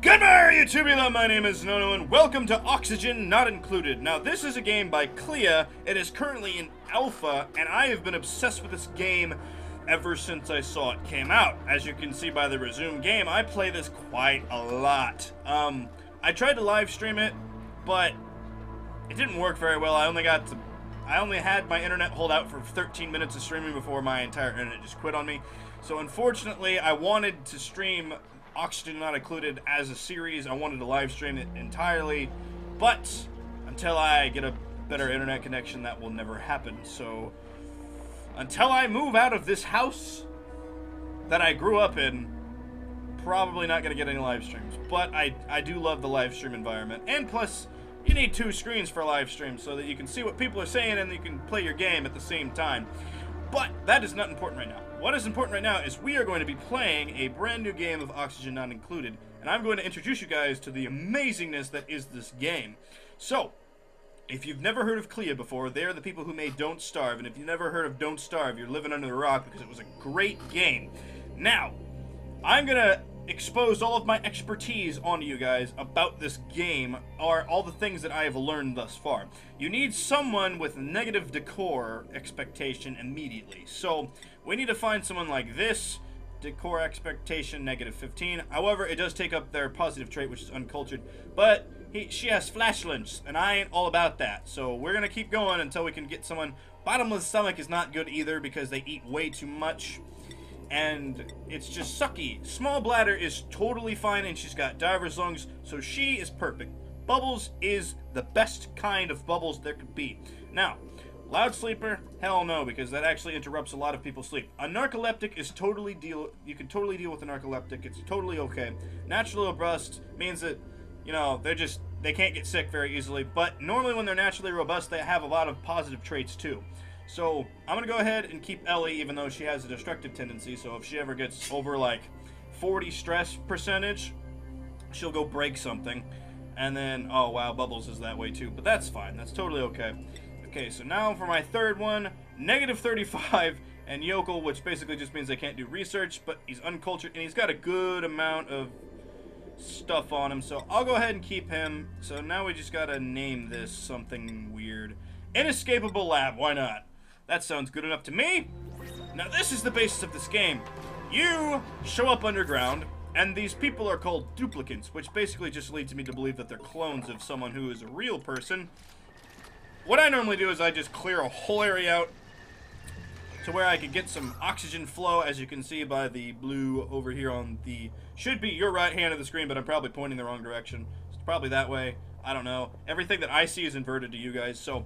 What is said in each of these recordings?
Good morning, YouTubeula! My name is NoNoNoah, and welcome to Oxygen Not Included. Now, this is a game by Klei. It is currently in alpha, and I have been obsessed with this game ever since I saw it came out. As you can see by the resume game, I play this quite a lot. I tried to live stream it, but it didn't work very well. I only had my internet hold out for 13 minutes of streaming before my entire internet just quit on me. So unfortunately, I wanted to stream Oxygen Not Included as a series. I wanted to live stream it entirely, but until I get a better internet connection, that will never happen. So until I move out of this house that I grew up in, probably not going to get any live streams. But I do love the live stream environment. And plus, you need 2 screens for live stream so that you can see what people are saying and you can play your game at the same time. But that is not important right now. What is important right now is we are going to be playing a brand new game of Oxygen Not Included, and I'm going to introduce you guys to the amazingness that is this game. So, if you've never heard of Klei before, they're the people who made Don't Starve, and if you've never heard of Don't Starve, you're living under the rock because it was a great game. Now, I'm going to expose all of my expertise onto you guys about this game, or all the things that I have learned thus far. You need someone with negative decor expectation immediately. So we need to find someone like this, decor expectation -15. However, it does take up their positive trait, which is uncultured, but she has flashlights, and I ain't all about that. So we're gonna keep going until we can get someone. Bottomless stomach is not good either because they eat way too much and it's just sucky. Small bladder is totally fine, and she's got diver's lungs, so she is perfect. Bubbles is the best kind of bubbles there could be. Now, loud sleeper, hell no, because that actually interrupts a lot of people's sleep. A narcoleptic is you can totally deal with a narcoleptic. It's totally okay. Naturally robust means that, you know, they can't get sick very easily, but normally when they're naturally robust, they have a lot of positive traits too. So, I'm going to go ahead and keep Ellie, even though she has a destructive tendency, so if she ever gets over, like, 40 stress percentage, she'll go break something. And then, oh wow, Bubbles is that way too, but that's fine, that's totally okay. Okay, so now for my third one, -35, and Yokel, which basically just means they can't do research, but he's uncultured, and he's got a good amount of stuff on him, so I'll go ahead and keep him. So now we just gotta name this something weird. Inescapable Lab, why not? That sounds good enough to me. Now this is the basis of this game. You show up underground, and these people are called duplicants, which basically just leads me to believe that they're clones of someone who is a real person. What I normally do is I just clear a whole area out to where I can get some oxygen flow, as you can see by the blue over here on the, should be your right hand of the screen, but I'm probably pointing the wrong direction. It's probably that way. I don't know. Everything that I see is inverted to you guys, so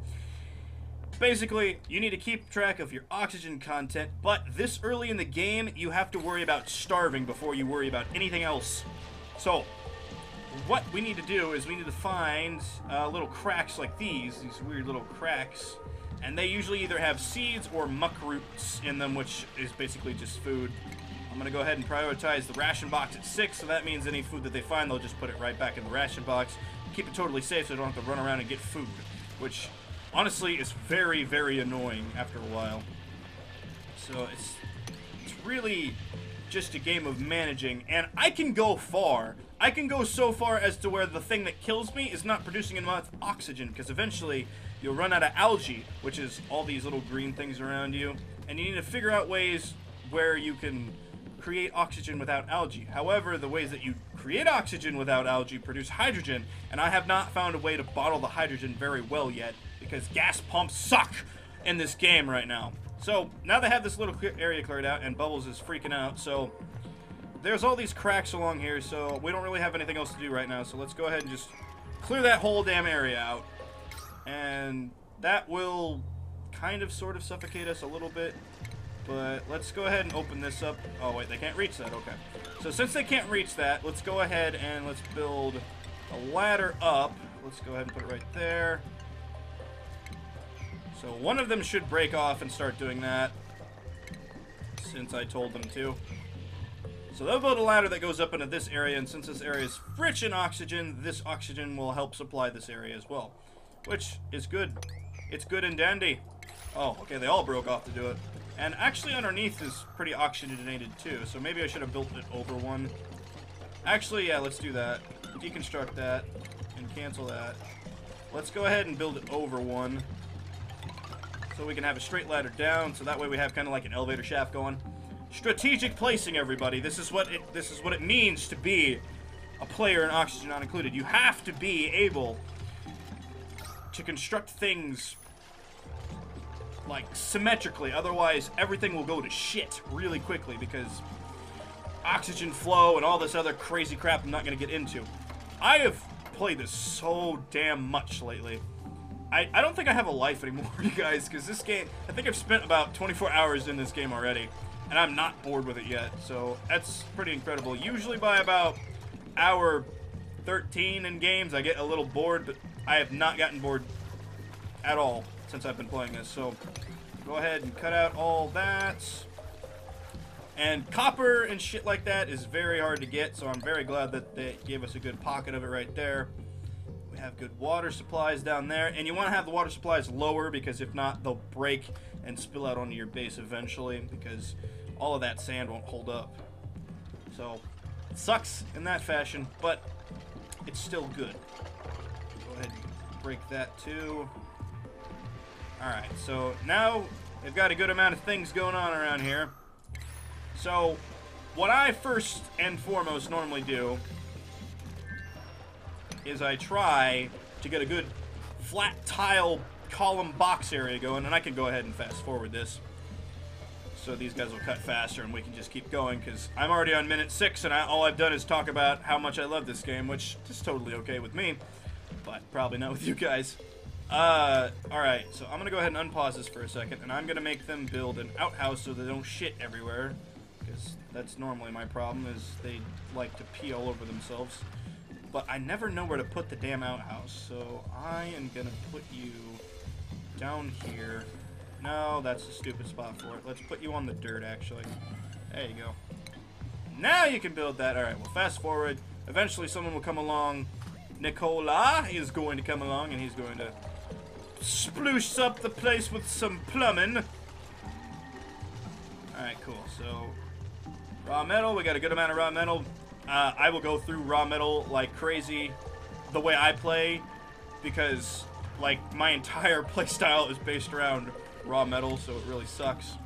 basically, you need to keep track of your oxygen content, but this early in the game, you have to worry about starving before you worry about anything else. So, what we need to do is we need to find little cracks like these weird little cracks, and they usually either have seeds or muck roots in them, which is basically just food. I'm going to go ahead and prioritize the ration box at 6, so that means any food that they find, they'll just put it right back in the ration box. Keep it totally safe so they don't have to run around and get food, which honestly, it's very, very annoying after a while. So it's really just a game of managing, and I can go far. I can go so far as to where the thing that kills me is not producing enough oxygen, because eventually you'll run out of algae, which is all these little green things around you, and you need to figure out ways where you can create oxygen without algae. However, the ways that you create oxygen without algae produce hydrogen, and I have not found a way to bottle the hydrogen very well yet, because gas pumps suck in this game right now. So, now they have this little area cleared out, and Bubbles is freaking out, so there's all these cracks along here, so we don't really have anything else to do right now, so let's go ahead and just clear that whole damn area out. And that will kind of sort of suffocate us a little bit, but let's go ahead and open this up. Oh wait, they can't reach that, okay. So since they can't reach that, let's go ahead and let's build a ladder up. Let's go ahead and put it right there. So one of them should break off and start doing that, since I told them to. So they'll build a ladder that goes up into this area, and since this area is rich in oxygen, this oxygen will help supply this area as well, which is good. It's good and dandy. Oh, okay, they all broke off to do it. And actually underneath is pretty oxygenated too, so maybe I should have built it over one. Actually, yeah, let's do that. Deconstruct that and cancel that. Let's go ahead and build it over one. So we can have a straight ladder down, so that way we have kind of like an elevator shaft going. Strategic placing, everybody. This is what it means to be a player in Oxygen Not Included. You have to be able to construct things like symmetrically, otherwise everything will go to shit really quickly because oxygen flow and all this other crazy crap I'm not going to get into. I have played this so damn much lately. I don't think I have a life anymore, you guys, because this game, I think I've spent about 24 hours in this game already, and I'm not bored with it yet, so that's pretty incredible. Usually by about hour 13 in games, I get a little bored, but I have not gotten bored at all since I've been playing this, so go ahead and cut out all that. And copper and shit like that is very hard to get, so I'm very glad that they gave us a good pocket of it right there. We have good water supplies down there, and you want to have the water supplies lower because if not, they'll break and spill out onto your base eventually because all of that sand won't hold up. So, it sucks in that fashion, but it's still good. Go ahead and break that too. Alright, so now we've got a good amount of things going on around here. So, what I first and foremost normally do is I try to get a good flat tile column box area going, and I can go ahead and fast forward this. So these guys will cut faster and we can just keep going, because I'm already on minute 6 and all I've done is talk about how much I love this game, which is totally okay with me, but probably not with you guys. Alright, so I'm gonna go ahead and unpause this for a second, and I'm gonna make them build an outhouse so they don't shit everywhere, because that's normally my problem, is they like to pee all over themselves. But I never know where to put the damn outhouse, so I am gonna put you down here. No, that's a stupid spot for it. Let's put you on the dirt, actually. There you go. Now you can build that. Alright, well, fast forward. Eventually someone will come along. Nicola is going to come along, and he's going to sploosh up the place with some plumbing. Alright, cool. So, raw metal. We got a good amount of raw metal. I will go through raw metal like crazy the way I play, because like my entire playstyle is based around raw metal, so it really sucks.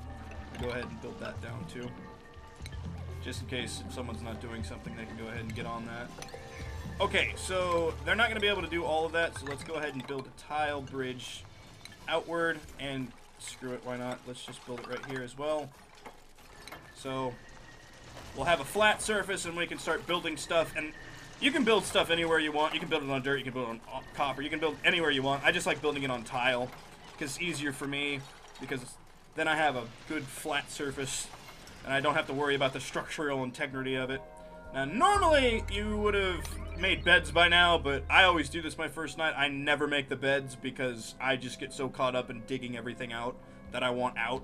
Go ahead and build that down too, just in case if someone's not doing something, they can go ahead and get on that. Okay, so they're not going to be able to do all of that, so let's go ahead and build a tile bridge outward, and screw it, why not? Let's just build it right here as well. So we'll have a flat surface, and we can start building stuff, and you can build stuff anywhere you want. You can build it on dirt, you can build it on copper, you can build anywhere you want. I just like building it on tile, because it's easier for me, because then I have a good flat surface, and I don't have to worry about the structural integrity of it. Now, normally, you would have made beds by now, but I always do this my first night. I never make the beds, because I just get so caught up in digging everything out that I want out,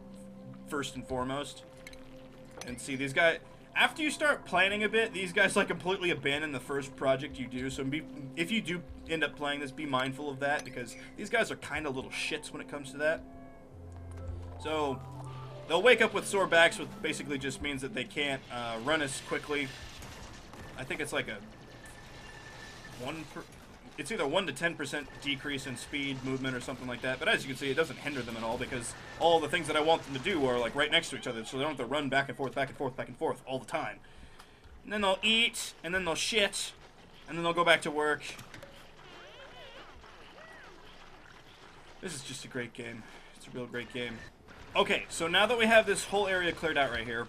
first and foremost. And see, these guys, after you start planning a bit, these guys like completely abandon the first project you do, so if you do end up playing this, be mindful of that, because these guys are kind of little shits when it comes to that. So, they'll wake up with sore backs, which basically just means that they can't run as quickly. I think it's like a it's either 1 to 10% decrease in speed, movement, or something like that. But as you can see, it doesn't hinder them at all, because all the things that I want them to do are like right next to each other, so they don't have to run back and forth, back and forth, back and forth all the time. And then they'll eat, and then they'll shit, and then they'll go back to work. This is just a great game. It's a real great game. Okay, so now that we have this whole area cleared out right here,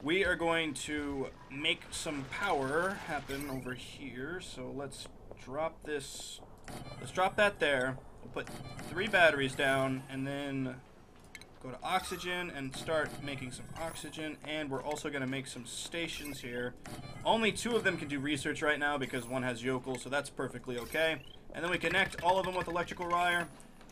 we are going to make some power happen over here. So let's drop this. Let's drop that there. We'll put 3 batteries down, and then go to oxygen and start making some oxygen. And we're also going to make some stations here. Only 2 of them can do research right now because one has yokel, so that's perfectly okay. And then we connect all of them with electrical wire.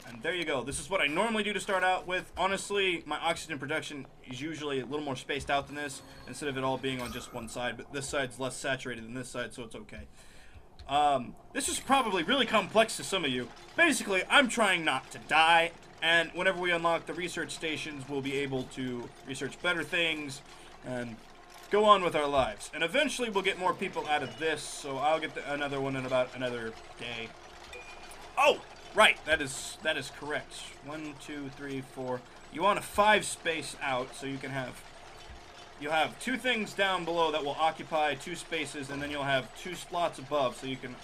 And there you go. This is what I normally do to start out with. Honestly, my oxygen production is usually a little more spaced out than this, instead of it all being on just one side. But this side's less saturated than this side, so it's okay. This is probably really complex to some of you. Basically, I'm trying not to die, and whenever we unlock the research stations, we'll be able to research better things and go on with our lives. And eventually we'll get more people out of this, so I'll get another one in about another day. Oh, right, that is correct. 1, 2, 3, 4. You want a 5 space out, so you can have... You'll have 2 things down below that will occupy 2 spaces, and then you'll have 2 slots above, so you can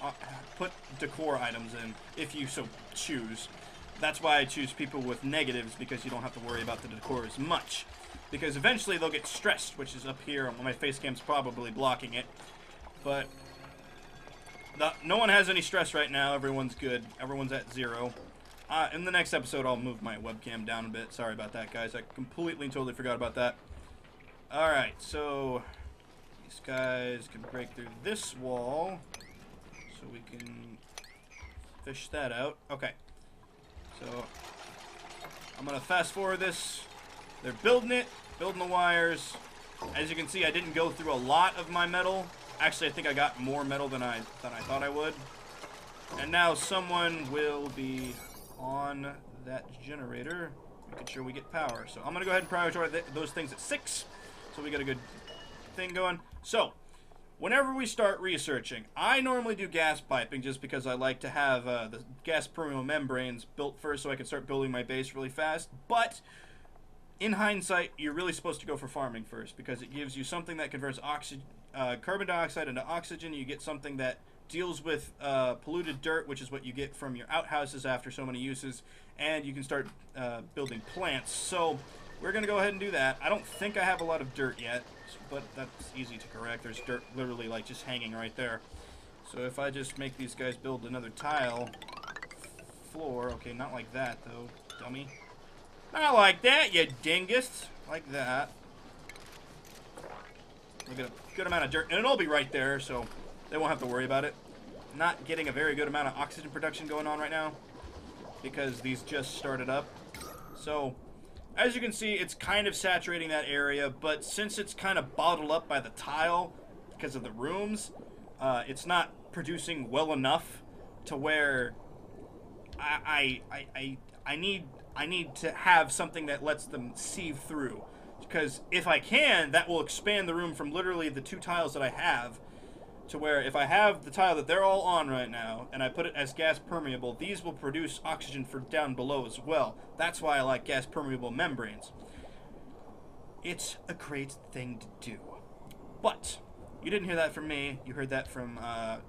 put decor items in, if you so choose. That's why I choose people with negatives, because you don't have to worry about the decor as much. Because eventually they'll get stressed, which is up here. My face cam's probably blocking it. But no one has any stress right now. Everyone's good. Everyone's at 0. In the next episode, I'll move my webcam down a bit. Sorry about that, guys. I completely and totally forgot about that. Alright, so these guys can break through this wall. So we can fish that out. Okay. So I'm going to fast forward this. They're building it, building the wires. As you can see, I didn't go through a lot of my metal. Actually, I think I got more metal than I thought I would. And now someone will be on that generator, making sure we get power. So I'm going to go ahead and prioritize those things at 6. So we got a good thing going. So, whenever we start researching, I normally do gas piping just because I like to have the gas permeable membranes built first so I can start building my base really fast. But in hindsight, you're really supposed to go for farming first because it gives you something that converts carbon dioxide into oxygen. You get something that deals with polluted dirt, which is what you get from your outhouses after so many uses, and you can start building plants. So we're going to go ahead and do that. I don't think I have a lot of dirt yet, but that's easy to correct. There's dirt literally like just hanging right there. So if I just make these guys build another tile floor, okay, not like that though, dummy. Not like that, you dingus. Like that. We'll get a good amount of dirt, and it'll be right there, so they won't have to worry about it. Not getting a very good amount of oxygen production going on right now because these just started up. So as you can see, it's kind of saturating that area, but since it's kind of bottled up by the tile because of the rooms, it's not producing well enough to where I need to have something that lets them sieve through. Because if I can, that will expand the room from literally the 2 tiles that I have to where if I have the tile that they're all on right now and I put it as gas permeable, these will produce oxygen for down below as well. That's why I like gas permeable membranes. It's a great thing to do. But you didn't hear that from me. You heard that from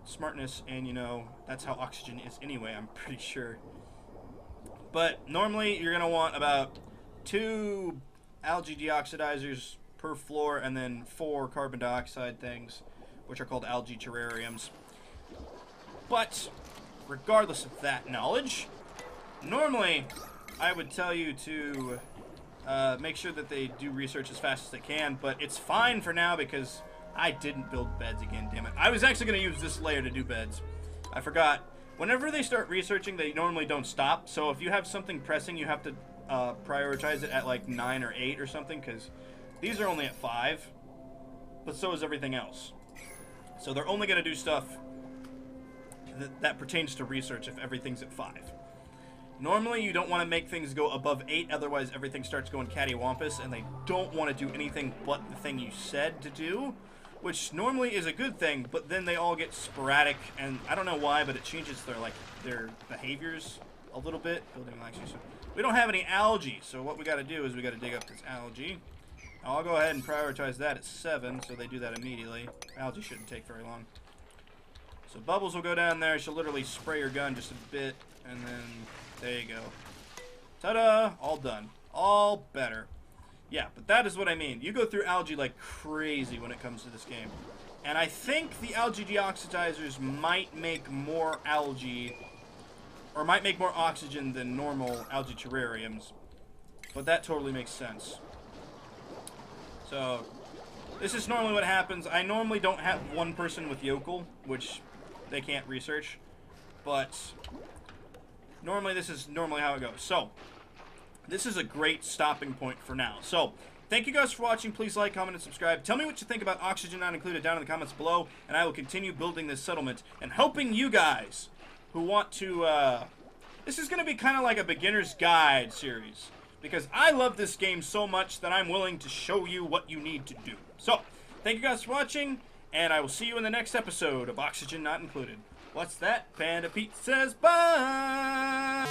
Smartness, and you know that's how oxygen is anyway, I'm pretty sure. But normally you're going to want about 2 algae deoxidizers per floor and then 4 carbon dioxide things, which are called algae terrariums. But regardless of that knowledge, normally I would tell you to make sure that they do research as fast as they can, but it's fine for now because I didn't build beds again, damn it. I was actually going to use this layer to do beds. I forgot. Whenever they start researching, they normally don't stop, so if you have something pressing, you have to prioritize it at like 9 or 8 or something, because these are only at 5, but so is everything else. So they're only going to do stuff that pertains to research if everything's at 5. Normally, you don't want to make things go above 8, otherwise everything starts going cattywampus, and they don't want to do anything but the thing you said to do, which normally is a good thing, but then they all get sporadic, and I don't know why, but it changes their behaviors a little bit. Building actually, so we don't have any algae, so what we got to do is we got to dig up this algae. Now, I'll go ahead and prioritize that at 7, so they do that immediately. Algae shouldn't take very long. So Bubbles will go down there. She'll literally spray her gun just a bit, and then there you go. Ta-da! All done. All better. Yeah, but that is what I mean. You go through algae like crazy when it comes to this game. And I think the algae deoxidizers might make more algae, or might make more oxygen than normal algae terrariums. But that totally makes sense. So, this is normally what happens. I normally don't have one person with yokel, which they can't research. But normally this is normally how it goes. So, this is a great stopping point for now. So, thank you guys for watching. Please like, comment, and subscribe. Tell me what you think about Oxygen Not Included down in the comments below, and I will continue building this settlement and helping you guys who want to, this is going to be kind of like a beginner's guide series, because I love this game so much that I'm willing to show you what you need to do. So, Thank you guys for watching, and I will see you in the next episode of Oxygen Not Included. What's that? Panda Pete says bye!